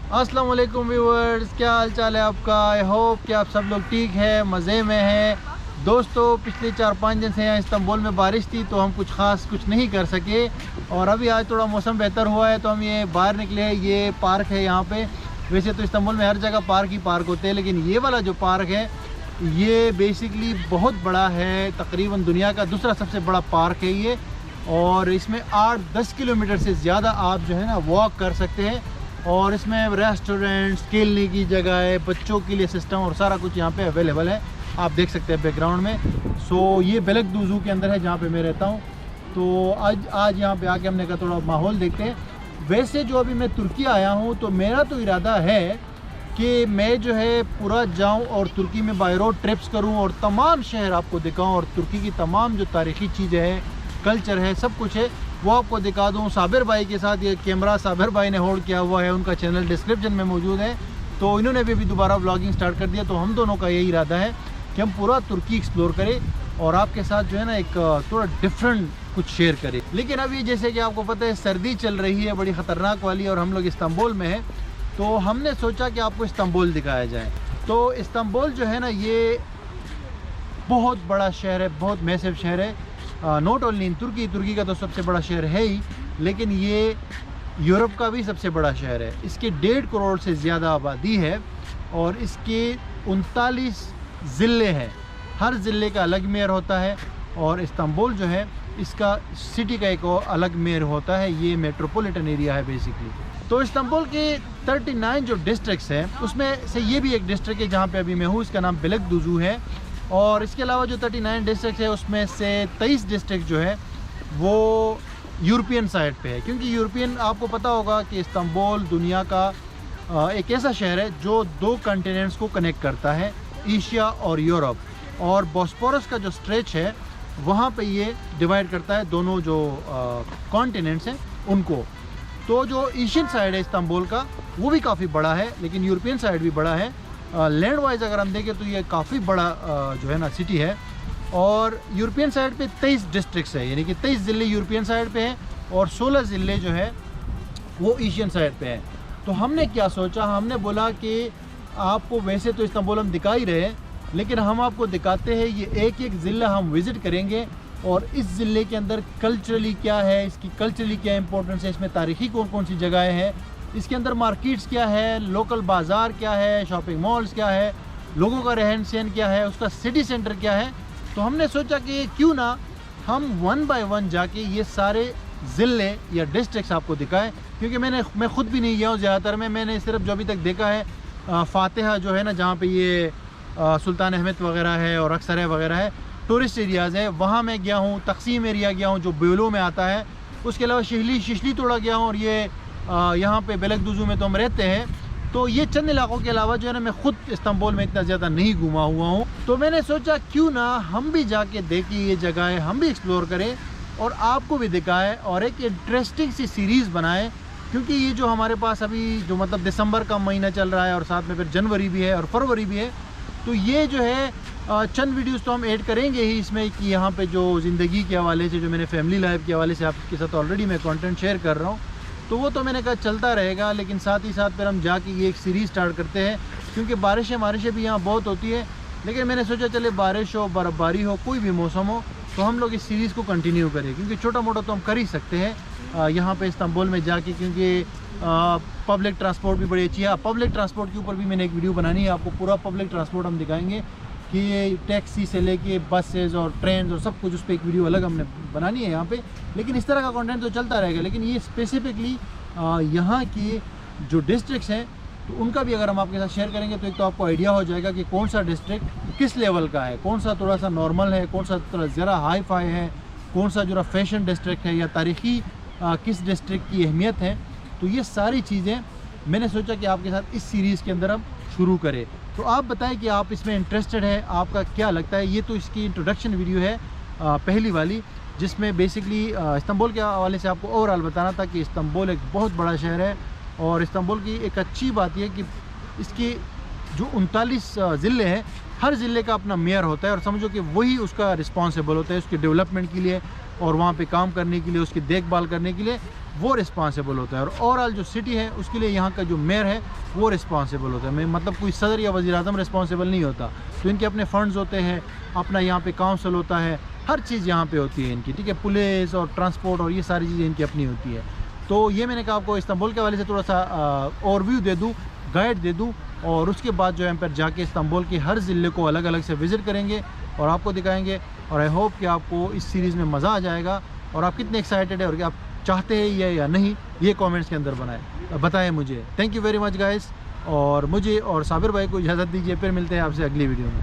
अस्सलाम वालेकुम व्यूअर्स, क्या हाल चाल है आपका। आई होप कि आप सब लोग ठीक है, मज़े में हैं। दोस्तों, पिछले 4-5 दिन से यहाँ इस्तांबुल में बारिश थी तो हम कुछ नहीं कर सके, और अभी आज थोड़ा मौसम बेहतर हुआ है तो हम ये बाहर निकले हैं। ये पार्क है यहाँ पे। वैसे तो इस्तांबुल में हर जगह पार्क ही पार्क होते हैं, लेकिन ये वाला जो पार्क है ये बेसिकली बहुत बड़ा है। तकरीबन दुनिया का दूसरा सबसे बड़ा पार्क है ये, और इसमें 8-10 किलोमीटर से ज़्यादा आप जो है ना वॉक कर सकते हैं। और इसमें रेस्टोरेंट्स, खेलने की जगह है, बच्चों के लिए सिस्टम और सारा कुछ यहाँ पे अवेलेबल है। आप देख सकते हैं बैकग्राउंड में। सो ये बेलकदुज़ू के अंदर है जहाँ पे मैं रहता हूँ। तो आज यहाँ पे आके हमने कहा थोड़ा माहौल देखते हैं। वैसे जो अभी मैं तुर्की आया हूँ तो मेरा तो इरादा है कि मैं जो है पूरा जाऊँ और तुर्की में बाय रोड ट्रिप्स करूँ और तमाम शहर आपको दिखाऊँ, और तुर्की की तमाम जो तारीख़ी चीज़ें हैं, कल्चर है, सब कुछ है, वो आपको दिखा दूँ। साबिर भाई के साथ ये कैमरा साबिर भाई ने होल्ड किया हुआ है, उनका चैनल डिस्क्रिप्शन में मौजूद है। तो इन्होंने भी दोबारा व्लॉगिंग स्टार्ट कर दिया। तो हम दोनों का यही इरादा है कि हम पूरा तुर्की एक्सप्लोर करें और आपके साथ जो है ना एक थोड़ा डिफरेंट कुछ शेयर करें। लेकिन अभी जैसे कि आपको पता है सर्दी चल रही है बड़ी ख़तरनाक वाली, और हम लोग इस्तांबुल में हैं, तो हमने सोचा कि आपको इस्तांबुल दिखाया जाए। तो इस्तांबुल जो है ना ये बहुत बड़ा शहर है, बहुत मैसिव शहर है। नॉट ओनली इन तुर्की का तो सबसे बड़ा शहर है ही, लेकिन ये यूरोप का भी सबसे बड़ा शहर है। इसके 1.5 करोड़ से ज़्यादा आबादी है और इसके 39 ज़िले हैं। हर ज़िले का अलग मेयर होता है, और इस्तांबुल जो है इसका सिटी का एक अलग मेयर होता है। ये मेट्रोपॉलिटन एरिया है बेसिकली। तो इस्तांबुल के 39 जो डिस्ट्रिक्ट्स हैं उसमें से ये भी एक डिस्ट्रिक्ट है जहाँ पे अभी मैं हूँ, इसका नाम बेलकदुज़ू है। और इसके अलावा जो 39 डिस्ट्रिक्ट है उसमें से 23 डिस्ट्रिक्ट जो है वो यूरोपियन साइड पे है, क्योंकि यूरोपियन, आपको पता होगा कि इस्तांबुल दुनिया का एक ऐसा शहर है जो 2 कॉन्टिनेंट्स को कनेक्ट करता है, एशिया और यूरोप। और बॉस्फोरस का जो स्ट्रेच है वहाँ पे ये डिवाइड करता है दोनों जो कॉन्टिनेंट्स हैं उनको। तो जो एशियन साइड है इस्तांबुल का वो भी काफ़ी बड़ा है, लेकिन यूरोपियन साइड भी बड़ा है। लैंड वाइज अगर हम देखें तो ये काफ़ी बड़ा जो है ना सिटी है। और यूरोपियन साइड पे 23 डिस्ट्रिक्ट्स है, यानी कि 23 ज़िले यूरोपियन साइड पे हैं और 16 ज़िले जो है वो एशियन साइड पे हैं। तो हमने क्या सोचा, हमने बोला कि आपको वैसे तो इस्तांबुल हम दिखा ही रहे हैं, लेकिन हम आपको दिखाते हैं ये एक ज़िला हम विज़िट करेंगे, और इस ज़िले के अंदर कल्चरली क्या है, इसकी कल्चरली क्या इंपॉर्टेंस है, इसमें तारीख़ी कौन कौन सी जगहें हैं, इसके अंदर मार्केट्स क्या है, लोकल बाज़ार क्या है, शॉपिंग मॉल्स क्या है, लोगों का रहन सहन क्या है, उसका सिटी सेंटर क्या है। तो हमने सोचा कि क्यों ना हम 1 बाय 1 जाके ये सारे ज़िले या डिस्ट्रिक्ट्स आपको दिखाएं, क्योंकि मैं ख़ुद भी नहीं गया हूँ ज़्यादातर में। मैंने सिर्फ जो अभी तक देखा है फातिहा जो है ना, जहाँ पे ये सुल्तान अहमद वगैरह है और अक्सर वगैरह है, टूरिस्ट एरियाज़ है, वहाँ मैं गया हूँ। तकसीम एरिया गया हूँ जो बेलो में आता है। उसके अलावा शिशली तोड़ा गया हूँ, और ये यहाँ पे बेलकदुज़ू में तो हम रहते हैं। तो ये चंद इलाकों के अलावा जो है ना मैं ख़ुद इस्तांबुल में इतना ज़्यादा नहीं घूमा हुआ हूँ। तो मैंने सोचा क्यों ना हम भी जाके देखें ये जगह, हम भी एक्सप्लोर करें और आपको भी दिखाएं, और एक इंटरेस्टिंग सी सीरीज़ बनाएं। क्योंकि ये जो हमारे पास अभी जो मतलब दिसंबर का महीना चल रहा है और साथ में फिर जनवरी भी है और फरवरी भी है, तो ये जो है चंद वीडियोस तो हम ऐड करेंगे ही इसमें कि यहाँ पे जो ज़िंदगी के हवाले से, जो मैंने फैमिली लाइफ के हवाले से आपके साथ ऑलरेडी मैं कंटेंट शेयर कर रहा हूँ, तो वो तो मैंने कहा चलता रहेगा। लेकिन साथ ही साथ फिर हम जाके ये एक सीरीज़ स्टार्ट करते हैं, क्योंकि बारिशें भी यहाँ बहुत होती है। लेकिन मैंने सोचा चले बारिश हो, बर्फ़बारी हो, कोई भी मौसम हो, तो हम लोग इस सीरीज़ को कंटिन्यू करें, क्योंकि छोटा मोटा तो हम कर ही सकते हैं यहाँ पे इस्तांबुल में जाके, क्योंकि पब्लिक ट्रांसपोर्ट भी बड़ी अच्छी है। पब्लिक ट्रांसपोर्ट के ऊपर भी मैंने एक वीडियो बनानी है, आपको पूरा पब्लिक ट्रांसपोर्ट हम दिखाएंगे कि ये टैक्सी से लेके बसेज और ट्रेन और सब कुछ, उस पर एक वीडियो अलग हमने बनानी है यहाँ पे। लेकिन इस तरह का कंटेंट तो चलता रहेगा। लेकिन ये स्पेसिफिकली यहाँ की जो डिस्ट्रिक्ट्स हैं तो उनका भी अगर हम आपके साथ शेयर करेंगे तो एक तो आपको आइडिया हो जाएगा कि कौन सा डिस्ट्रिक्ट किस लेवल का है, कौन सा थोड़ा सा नॉर्मल है, कौन सा थोड़ा ज़रा हाई फाई है, कौन सा जो फैशन डिस्ट्रिक्ट है, या तारीख़ी किस डिस्ट्रिक्ट की अहमियत है। तो ये सारी चीज़ें मैंने सोचा कि आपके साथ इस सीरीज़ के अंदर हम शुरू करें। तो आप बताएं कि आप इसमें इंटरेस्टेड है, आपका क्या लगता है। ये तो इसकी इंट्रोडक्शन वीडियो है पहली वाली, जिसमें बेसिकली इस्तांबुल के हवाले से आपको ओवरऑल बताना था कि इस्तांबुल एक बहुत बड़ा शहर है, और इस्तांबुल की एक अच्छी बात यह कि इसके जो 39 ज़िले हैं, हर ज़िले का अपना मेयर होता है, और समझो कि वही उसका रिस्पॉन्सिबल होता है उसके डेवलपमेंट के लिए और वहाँ पे काम करने के लिए, उसकी देखभाल करने के लिए। वो रिस्पॉन्सिबल होता है, और ओवरऑल जो सिटी है उसके लिए यहाँ का जो मेयर है वो रिस्पॉन्सिबल होता है। मैं मतलब कोई सदर या वज़ीर आज़म रिस्पॉन्सिबल नहीं होता। तो इनके अपने फ़ंड्स होते हैं, अपना यहाँ पे काउंसिल होता है, हर चीज़ यहाँ पे होती है इनकी, ठीक है। पुलिस और ट्रांसपोर्ट और ये सारी चीज़ें इनकी अपनी होती है। तो ये मैंने कहा आपको इस्तांबुल के हवाले से थोड़ा सा ओवरव्यू दे दूँ, गाइड दे दूँ, और उसके बाद जो है हम फिर जाके इस्तांबुल के हर ज़िले को अलग अलग से विज़िट करेंगे और आपको दिखाएंगे। और आई होप कि आपको इस सीरीज़ में मज़ा आ जाएगा, और आप कितने एक्साइटेड है और क्या आप चाहते हैं ये या नहीं, ये कमेंट्स के अंदर बताएं मुझे। Thank you very much guys, और मुझे और साबिर भाई को इजाज़त दीजिए, फिर मिलते हैं आपसे अगली वीडियो में।